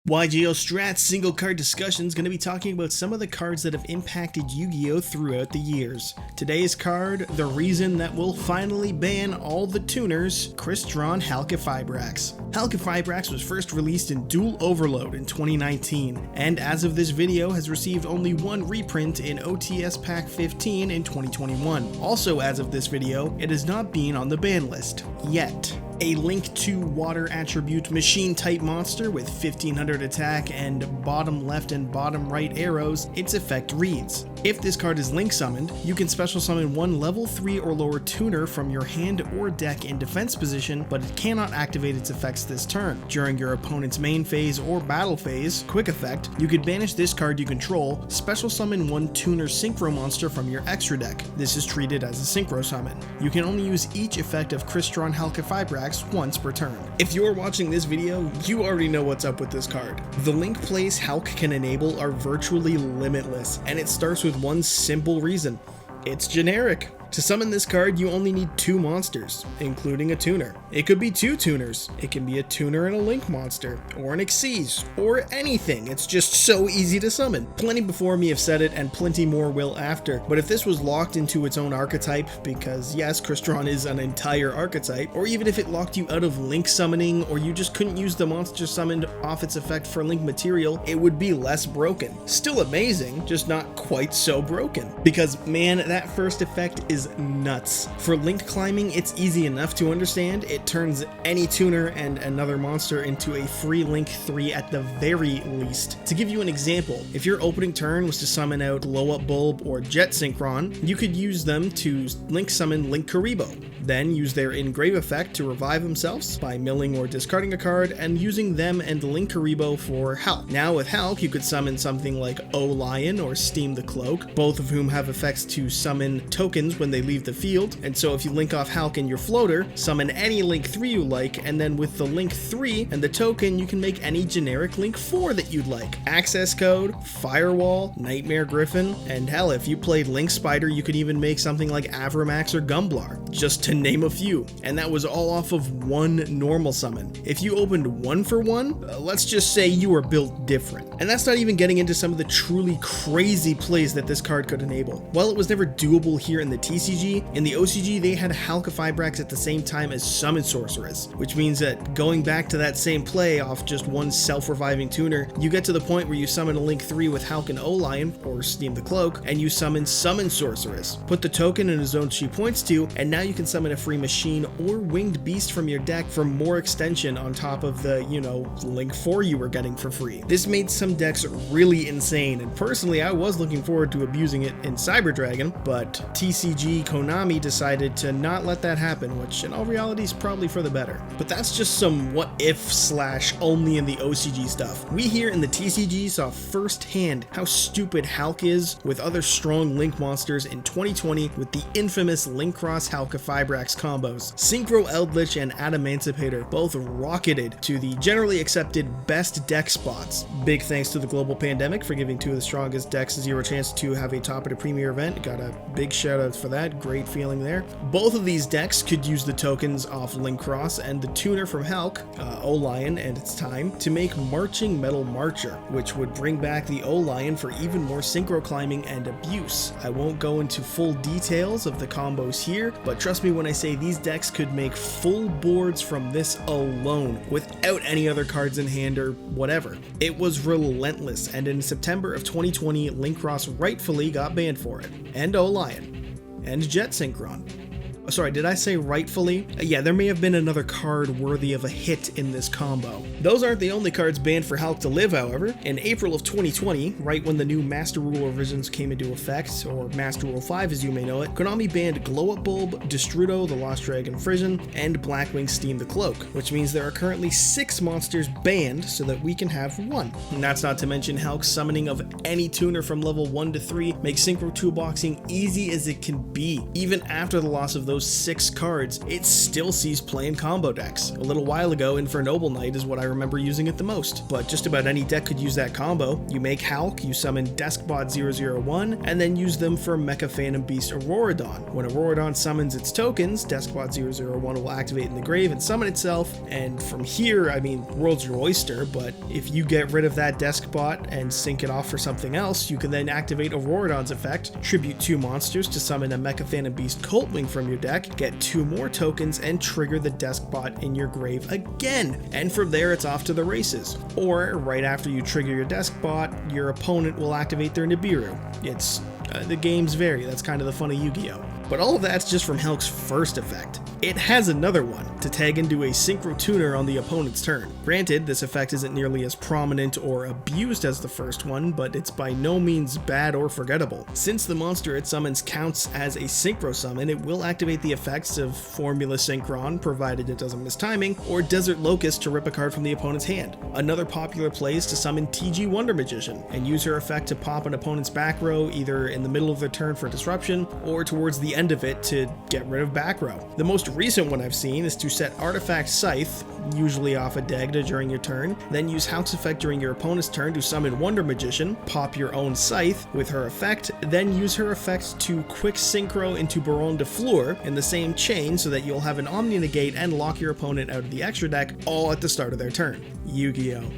YGO Strats single card discussion is going to be talking about some of the cards that have impacted Yu-Gi-Oh! Throughout the years. Today's card, the reason that we'll finally ban all the tuners, Crystron Halqifibrax. Halqifibrax was first released in Dual Overload in 2019, and as of this video has received only one reprint in OTS Pack 15 in 2021. Also as of this video, it has not been on the ban list, yet. A Link 2 water attribute machine type monster with 1500 attack and bottom left and bottom right arrows, its effect reads: if this card is link summoned, you can special summon one level 3 or lower tuner from your hand or deck in defense position, but it cannot activate its effects this turn. During your opponent's main phase or battle phase, quick effect, you could banish this card you control, special summon one tuner synchro monster from your extra deck. This is treated as a synchro summon. You can only use each effect of Crystron Halqifibrax once per turn. If you're watching this video, you already know what's up with this card. The link plays Halq can enable are virtually limitless, and it starts with one simple reason: it's generic. To summon this card, you only need 2 monsters, including a tuner. It could be 2 tuners. It can be a tuner and a link monster, or an Xyz, or anything. It's just so easy to summon. Plenty before me have said it, and plenty more will after. But if this was locked into its own archetype, because yes, Crystron is an entire archetype, or even if it locked you out of link summoning, or you just couldn't use the monster summoned off its effect for link material, it would be less broken. Still amazing, just not quite so broken. Because man, that first effect is nuts. For link climbing, it's easy enough to understand. It turns any tuner and another monster into a free link 3 at the very least. To give you an example, if your opening turn was to summon out Glow Up Bulb or Jet Synchron, you could use them to link summon Link Karibo, then use their engrave effect to revive themselves by milling or discarding a card and using them and Link Karibo for Halq. Now with Halq, you could summon something like O-Lion or Steam the Cloak, both of whom have effects to summon tokens when they leave the field, and so if you link off Halq in your floater, summon any Link 3 you like, and then with the Link 3 and the token, you can make any generic Link 4 that you'd like. Access Code, Firewall, Nightmare Griffin, and hell, if you played Link Spider, you could even make something like Avramax or Gumblar, just to name a few, and that was all off of one normal summon. If you opened 1 for 1, let's just say you were built different. And that's not even getting into some of the truly crazy plays that this card could enable. While it was never doable here in the TCG, in the OCG they had Halqifibrax at the same time as Summon Sorceress, which means that going back to that same play off just one self-reviving tuner, you get to the point where you summon a Link 3 with Halq and O-Lion, or Steam the Cloak, and you summon Sorceress. Put the token in a zone she points to, and now you can summon a free machine or winged beast from your deck for more extension on top of the, Link 4 you were getting for free. This made some decks really insane, and personally I was looking forward to abusing it in Cyber Dragon, but TCG Konami decided to not let that happen, which in all reality is probably for the better. But that's just some what if / only in the OCG stuff. We here in the TCG saw firsthand how stupid Halq is with other strong Link monsters in 2020 with the infamous Link Cross Halqifibrax combos. Synchro Eldritch and Adamancipator both rocketed to the generally accepted best deck spots. Big thanks to the global pandemic for giving 2 of the strongest decks 0 chance to have a top of the premier event. Got a big shout out for that, great feeling there. Both of these decks could use the tokens off Link Cross and the tuner from Halq, O-Lion and its time, to make Marching Metal Marcher, which would bring back the O-Lion for even more synchro climbing and abuse. I won't go into full details of the combos here, but trust me when I say these decks could make full boards from this alone, without any other cards in hand or whatever. It was relentless, and in September of 2020, Link Cross rightfully got banned for it, and O-Lion, and Jet Synchron. Sorry, did I say rightfully? Yeah, there may have been another card worthy of a hit in this combo. Those aren't the only cards banned for Halq to live, however. In April of 2020, right when the new Master Rule revisions came into effect, or Master Rule 5 as you may know it, Konami banned Glow Up Bulb, Destrudo, the Lost Dragon Frisian, and Blackwing Steam the Cloak, which means there are currently 6 monsters banned so that we can have 1. And that's not to mention Halq's summoning of any tuner from level 1 to 3 makes Synchro toolboxing easy as it can be, even after the loss of those those 6 cards, it still sees play in combo decks. A little while ago, Infernoble Knight is what I remember using it the most, but just about any deck could use that combo. You make Halq, you summon Deskbot 001, and then use them for Mecha Phantom Beast Auroradon. When Auroradon summons its tokens, Deskbot 001 will activate in the grave and summon itself, and from here, I mean, world's your oyster, but if you get rid of that Deskbot and sync it off for something else, you can then activate Auroradon's effect, tribute 2 monsters to summon a Mecha Phantom Beast Coltwing from your deck, get 2 more tokens, and trigger the Deskbot in your grave again. And from there, it's off to the races. Or, right after you trigger your Deskbot, your opponent will activate their Nibiru. It's the games vary, that's kind of the fun of Yu-Gi-Oh! But all of that's just from Halq's first effect. It has another one, to tag into a Synchro Tuner on the opponent's turn. Granted, this effect isn't nearly as prominent or abused as the first one, but it's by no means bad or forgettable. Since the monster it summons counts as a Synchro summon, it will activate the effects of Formula Synchron, provided it doesn't miss timing, or Desert Locust to rip a card from the opponent's hand. Another popular play is to summon TG Wonder Magician, and use her effect to pop an opponent's back row either in the middle of their turn for disruption, or towards the end of it to get rid of back row. The most recent one I've seen is to set Artifact Scythe, usually off a Dagda during your turn, then use Halq's effect during your opponent's turn to summon Wonder Magician, pop your own Scythe with her effect, then use her effect to quick synchro into Baronne de Fleur in the same chain so that you'll have an Omni Negate and lock your opponent out of the extra deck all at the start of their turn. Yu-Gi-Oh!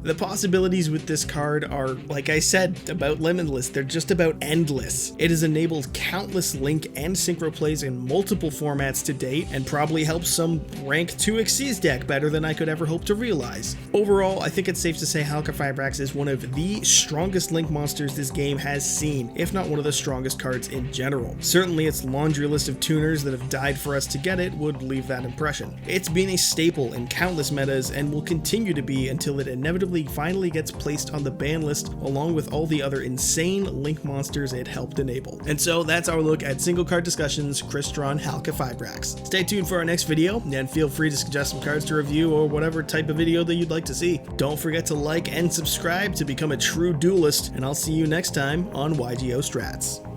The possibilities with this card are, like I said, about limitless. They're just about endless. It has enabled countless Link and Synchro plays in multiple formats to date, and probably helps some rank 2 Xyz deck better than I could ever hope to realize. Overall, I think it's safe to say Halqifibrax is one of the strongest Link monsters this game has seen, if not one of the strongest cards in general. Certainly its laundry list of tuners that have died for us to get it would leave that impression. It's been a staple in countless metas and will continue to be until it inevitably finally gets placed on the ban list along with all the other insane Link monsters it helped enable. And so that's our look at single card discussions, Crystron Halqifibrax. Stay tuned for our next video and feel free to suggest some cards to review or whatever type of video that you'd like to see. Don't forget to like and subscribe to become a true duelist, and I'll see you next time on YGO Strats.